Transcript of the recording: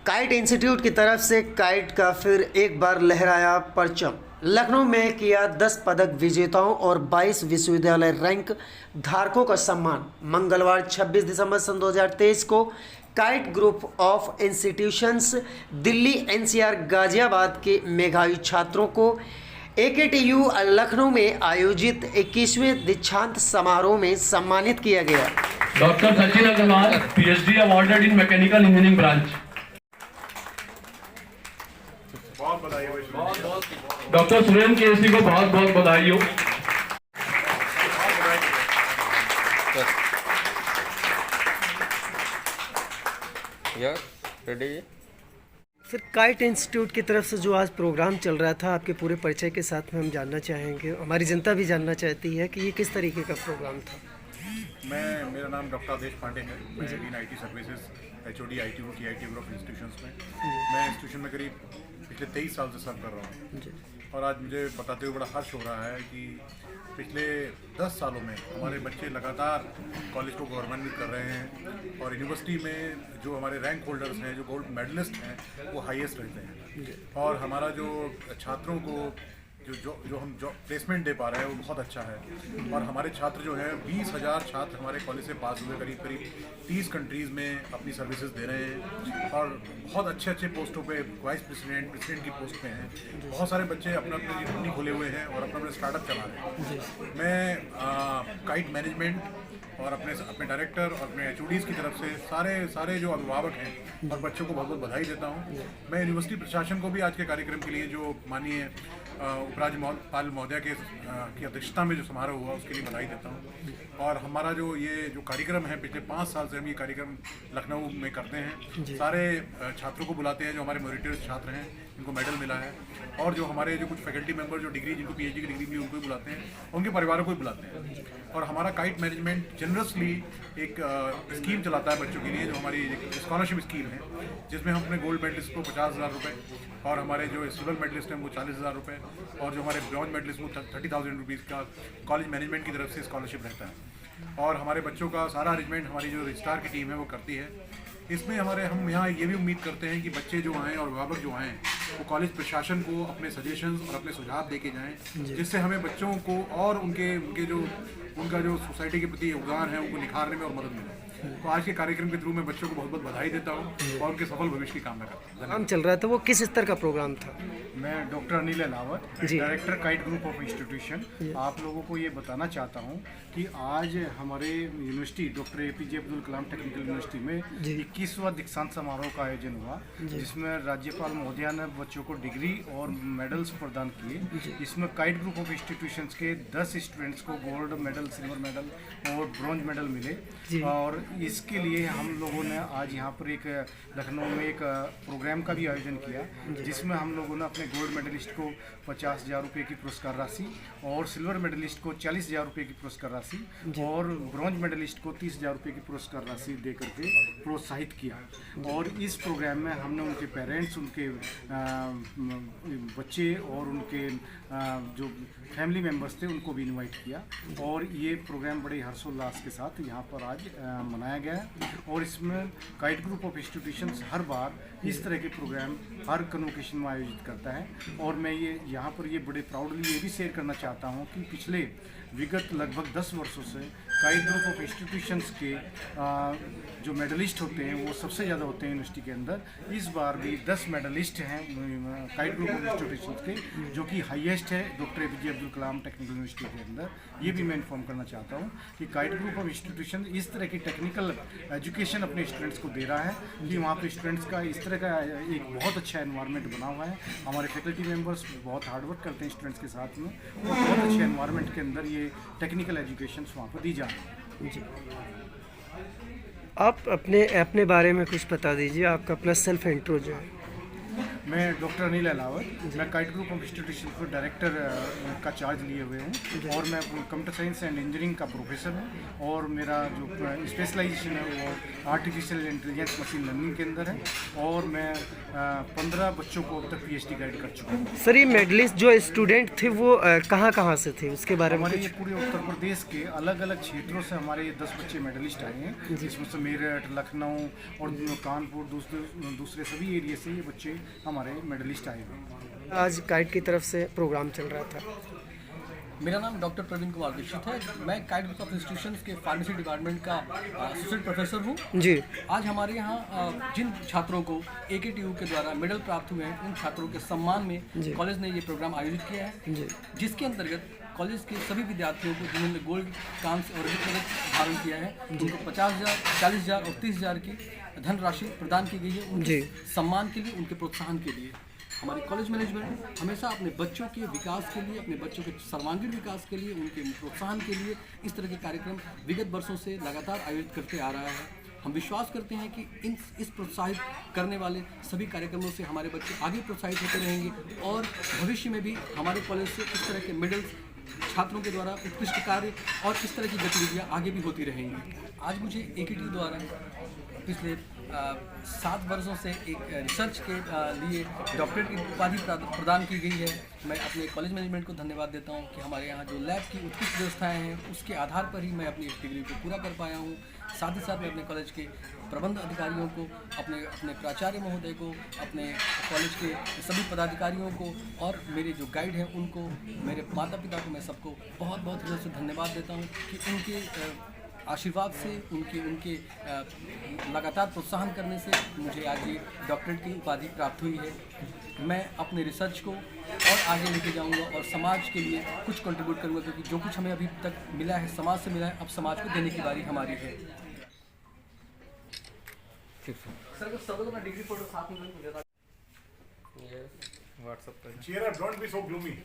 Kite institute की तरफ से काइट का फिर एक बार लहराया परचम। लखनऊ में किया 10 पदक विजेताओं और 22 विश्वविद्यालय रैंक धारकों का सम्मान। मंगलवार 26 दिसंबर सन 2023 को kite group of institutions Delhi NCR Ghaziabad के मेधावी छात्रों को AKTU लखनऊ में आयोजित 21वें दीक्षांत समारोह में सम्मानित किया गया। Doctor Sachin Agarwal PhD awarded in mechanical engineering branch. बहुत बधाई हो। डॉक्टर सुरेंद्र केसी को बहुत बहुत बधाई हो। फिर काइट इंस्टीट्यूट की तरफ से जो आज प्रोग्राम चल रहा था, आपके पूरे परिचय के साथ में हम जानना चाहेंगे, हमारी जनता भी जानना चाहती है कि ये किस तरीके का प्रोग्राम था। मेरा नाम डॉक्टर आदेश पांडे है। मैं dean IT services HOD ITU TIT group institutions में मैं इंस्टीट्यूशन में करीब पिछले 23 साल से सर्व कर रहा हूँ। और आज मुझे बताते हुए बड़ा हर्ष हो रहा है कि पिछले 10 सालों में हमारे बच्चे लगातार कॉलेज को गवर्नमेंट कर रहे हैं और यूनिवर्सिटी में जो हमारे रैंक होल्डर्स हैं, जो गोल्ड मेडलिस्ट हैं, वो हाईएस्ट रहते हैं। और हमारा जो छात्रों को जो हम प्लेसमेंट दे पा रहे हैं वो बहुत अच्छा है। और हमारे छात्र जो हैं 20,000 छात्र हमारे कॉलेज से पास हुए, करीब 30 कंट्रीज़ में अपनी सर्विसेज दे रहे हैं और बहुत अच्छे अच्छे पोस्टों पे वाइस प्रेसिडेंट की पोस्ट पे हैं। बहुत सारे बच्चे अपनी कंपनी खोले हुए हैं और अपना स्टार्टअप चला रहे हैं। मैं काइट मैनेजमेंट और अपने डायरेक्टर और अपने HODs की तरफ से सारे जो अभिभावक हैं और बच्चों को बहुत बहुत बधाई देता हूँ। मैं यूनिवर्सिटी प्रशासन को भी आज के कार्यक्रम के लिए जो माननीय उपराज्यपाल महोदय की अध्यक्षता में जो समारोह हुआ उसके लिए बधाई देता हूँ। और हमारा जो कार्यक्रम है, पिछले 5 साल से हम ये कार्यक्रम लखनऊ में करते हैं। सारे छात्रों को बुलाते हैं जो हमारे मेरिटोरियस छात्र हैं, इनको मेडल मिला है। और जो हमारे जो कुछ फैकल्टी मेंबर जो डिग्री, जिनको PhD की डिग्री मिली, उनको भी बुलाते हैं, उनके परिवारों को भी बुलाते हैं। और हमारा काइट मैनेजमेंट जनरसली एक स्कीम चलाता है बच्चों के लिए, जो हमारी स्कॉलरशिप स्कीम है, जिसमें हम अपने गोल्ड मेडलिस्ट को 50,000 रुपये और हमारे जो सिल्वर मेडलिस्ट हैं वो 40,000 रुपये और जो हमारे ब्रॉन्ज मेडलिस्ट वो 30,000 रुपीज़ का कॉलेज मैनेजमेंट की तरफ से स्कॉलरशिप रहता है। और हमारे बच्चों का सारा अरेंजमेंट हमारी जो रजिस्ट्रार की टीम है वो करती है। इसमें हम यहाँ ये भी उम्मीद करते हैं कि बच्चे जो आएँ और अभिभावक जो आएँ वो कॉलेज प्रशासन को अपने सजेशंस और अपने सुझाव दे के जाएँ, जिससे हमें बच्चों को और उनका जो सोसाइटी के प्रति योगदान है उनको निखारने में और मदद मिले। तो आज के कार्यक्रम के थ्रू मैं बच्चों को बहुत बहुत बधाई देता हूँ और उनके सफल भविष्य की कामना करता हूँ। काम चल रहा था, वो किस स्तर का प्रोग्राम था? मैं doctor Anil Ahlawat, director kite group of institution, आप लोगों को ये बताना चाहता हूँ कि आज हमारे university doctor APJ Abdul Kalam technical university में 21वां दीक्षांत समारोह का आयोजन हुआ, जिसमें राज्यपाल महोदया ने बच्चों को डिग्री और मेडल्स प्रदान किए। इसमें काइट ग्रुप ऑफ इंस्टीट्यूशंस के 10 स्टूडेंट्स को गोल्ड मेडल, सिल्वर मेडल और ब्रॉन्ज मेडल मिले। और इसके लिए हम लोगों ने आज यहाँ पर एक लखनऊ में एक प्रोग्राम का भी आयोजन किया, जिसमें हम लोगों ने अपने गोल्ड मेडलिस्ट को 50,000 रुपये की पुरस्कार राशि और सिल्वर मेडलिस्ट को 40,000 रुपये की पुरस्कार राशि और ब्रॉन्ज मेडलिस्ट को 30,000 रुपये की पुरस्कार राशि दे करके प्रोत्साहित किया। और इस प्रोग्राम में हमने उनके पेरेंट्स, उनके बच्चे और उनके जो फैमिली मेम्बर्स थे उनको भी इनवाइट किया। और ये प्रोग्राम बड़े हर्षोल्लास के साथ यहाँ पर आज मनाया गया है। और इसमें काइट ग्रुप ऑफ इंस्टीट्यूशंस हर बार इस तरह के प्रोग्राम हर कन्वोकेशन में आयोजित करता है। और मैं यहाँ पर बड़े प्राउडली ये भी शेयर करना चाहता हूँ कि पिछले विगत लगभग 10 वर्षों से काइट ग्रुप ऑफ इंस्टीट्यूशंस के जो मेडलिस्ट होते हैं वो सबसे ज़्यादा होते हैं यूनिवर्सिटी के अंदर। इस बार भी 10 मेडलिस्ट हैं काइट ग्रुप ऑफ इंस्टीट्यूशंस के, जो कि हाईएस्ट है doctor APJ Abdul Kalam technical university के अंदर। ये भी मैं इन्फॉर्म करना चाहता हूँ कि काइट ग्रुप ऑफ इंस्टीट्यूशन इस तरह की टेक्निकल एजुकेशन अपने स्टूडेंट्स को दे रहा है कि वहाँ पर स्टूडेंट्स का इस तरह का एक बहुत अच्छा एनवायरनमेंट बना हुआ है। हमारे फैकल्टी मेम्बर्स बहुत हार्डवर्क करते हैं स्टूडेंट्स के साथ में, और बहुत अच्छे एनवायरनमेंट के अंदर ये टेक्निकल एजुकेशन वहाँ पर दी जा रही है। जी, आप अपने बारे में कुछ बता दीजिए, आपका अपना सेल्फ इंट्रो जो है। मैं डॉक्टर अनिल अलावत, मैं काइट ग्रुप ऑफ इंस्टीट्यूशन पर डायरेक्टर का चार्ज लिए हुए हूँ और मैं कंप्यूटर साइंस एंड इंजीनियरिंग का प्रोफेसर हूँ और मेरा जो स्पेशलाइजेशन है वो आर्टिफिशियल इंटेलिजेंस मशीन लर्निंग के अंदर है और मैं 15 बच्चों को अब तक PhD गाइड कर चुका हूँ। सर, ये मेडलिस्ट जो स्टूडेंट थे वो कहाँ से थे, उसके बारे में हमारे ये कुछ? पूरे उत्तर प्रदेश के अलग अलग क्षेत्रों से हमारे ये 10 बच्चे मेडलिस्ट आए हैं, जिसमें से मेरठ, लखनऊ और कानपुर दूसरे सभी एरिया से ये बच्चे हमारे मेडलिस्ट आए हुए हैं। आज काइट की तरफ से प्रोग्राम चल रहा था। मेरा नाम डॉक्टर प्रवीण कुमार दीक्षित है। मैं काइट ग्रुप ऑफ इंस्टीट्यूशंस के फार्मेसी डिपार्टमेंट का एसोसिएट प्रोफेसर हूँ। जी। आज हमारे यहाँ जिन छात्रों को AKTU के द्वारा मेडल प्राप्त हुए हैं, उन छात्रों के सम्मान में कॉलेज ने ये प्रोग्राम आयोजित किया है, जिसके अंतर्गत कॉलेज के सभी विद्यार्थियों को जिन्होंने गोल्ड, कांस्य और रजत पदक धारण किया है, उनको 50,000, 40,000 और 30,000 की धनराशि प्रदान की गई है उनके सम्मान के लिए, उनके प्रोत्साहन के लिए। हमारी कॉलेज मैनेजमेंट हमेशा अपने बच्चों के विकास के लिए, अपने बच्चों के सर्वांगीण विकास के लिए, उनके प्रोत्साहन के लिए इस तरह के कार्यक्रम विगत वर्षों से लगातार आयोजित करते आ रहा है। हम विश्वास करते हैं कि इस प्रोत्साहित करने वाले सभी कार्यक्रमों से हमारे बच्चे आगे प्रोत्साहित होते रहेंगे और भविष्य में भी हमारे कॉलेज से इस तरह के मेडल्स, छात्रों के द्वारा उत्कृष्ट कार्य और इस तरह की गतिविधियाँ आगे भी होती रहेंगी। आज मुझे AKTU द्वारा पिछले 7 वर्षों से एक रिसर्च के लिए डॉक्टरेट की उपाधि प्रदान की गई है। मैं अपने कॉलेज मैनेजमेंट को धन्यवाद देता हूं कि हमारे यहाँ जो लैब की उत्कृष्ट व्यवस्थाएं हैं, उसके आधार पर ही मैं अपनी इस डिग्री को पूरा कर पाया हूं। साथ ही साथ मैं अपने कॉलेज के प्रबंध अधिकारियों को, अपने प्राचार्य महोदय को, अपने कॉलेज के सभी पदाधिकारियों को और मेरे जो गाइड हैं उनको, मेरे माता पिता को, मैं सबको बहुत बहुत हृदय से धन्यवाद देता हूँ कि उनके आशीर्वाद से, उनके लगातार प्रोत्साहन करने से मुझे आज ये डॉक्टरेट की उपाधि प्राप्त हुई है। मैं अपने रिसर्च को और आगे लेके जाऊंगा और समाज के लिए कुछ कंट्रीब्यूट करूंगा, क्योंकि जो कुछ हमें अभी तक मिला है समाज से मिला है, अब समाज को देने की बारी हमारी है। सर सब अपना डिग्री फोटो साथ में मुझे व्हाट्सएप पर। Cheer up, don't be so gloomy.